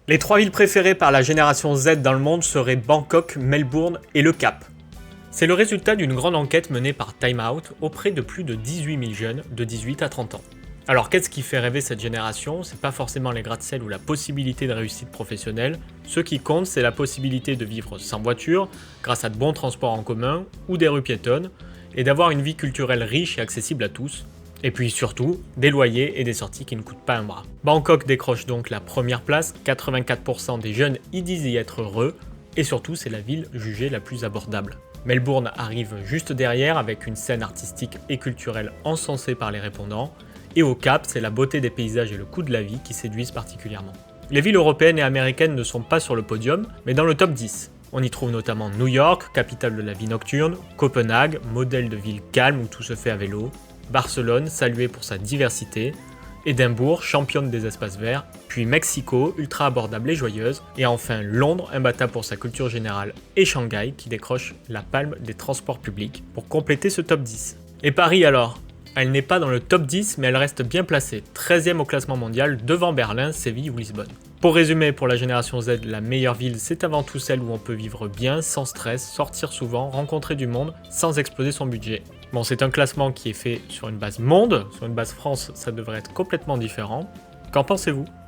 Les trois villes préférées par la génération Z dans le monde seraient Bangkok, Melbourne et Le Cap. C'est le résultat d'une grande enquête menée par Time Out auprès de plus de 18 000 jeunes de 18 à 30 ans. Alors qu'est-ce qui fait rêver cette génération? C'est pas forcément les gratte-ciel ou la possibilité de réussite professionnelle. Ce qui compte, c'est la possibilité de vivre sans voiture, grâce à de bons transports en commun ou des rues piétonnes, et d'avoir une vie culturelle riche et accessible à tous. Et puis surtout, des loyers et des sorties qui ne coûtent pas un bras. Bangkok décroche donc la première place, 84% des jeunes y disent y être heureux, et surtout c'est la ville jugée la plus abordable. Melbourne arrive juste derrière avec une scène artistique et culturelle encensée par les répondants, et au Cap, c'est la beauté des paysages et le coût de la vie qui séduisent particulièrement. Les villes européennes et américaines ne sont pas sur le podium, mais dans le top 10. On y trouve notamment New York, capitale de la vie nocturne, Copenhague, modèle de ville calme où tout se fait à vélo, Barcelone, saluée pour sa diversité, Édimbourg, championne des espaces verts, puis Mexico, ultra abordable et joyeuse, et enfin Londres, imbattable pour sa culture générale, et Shanghai, qui décroche la palme des transports publics, pour compléter ce top 10. Et Paris alors? Elle n'est pas dans le top 10, mais elle reste bien placée, 13e au classement mondial, devant Berlin, Séville ou Lisbonne. Pour résumer, pour la génération Z, la meilleure ville, c'est avant tout celle où on peut vivre bien, sans stress, sortir souvent, rencontrer du monde, sans exploser son budget. Bon, c'est un classement qui est fait sur une base monde, sur une base France, ça devrait être complètement différent. Qu'en pensez-vous ?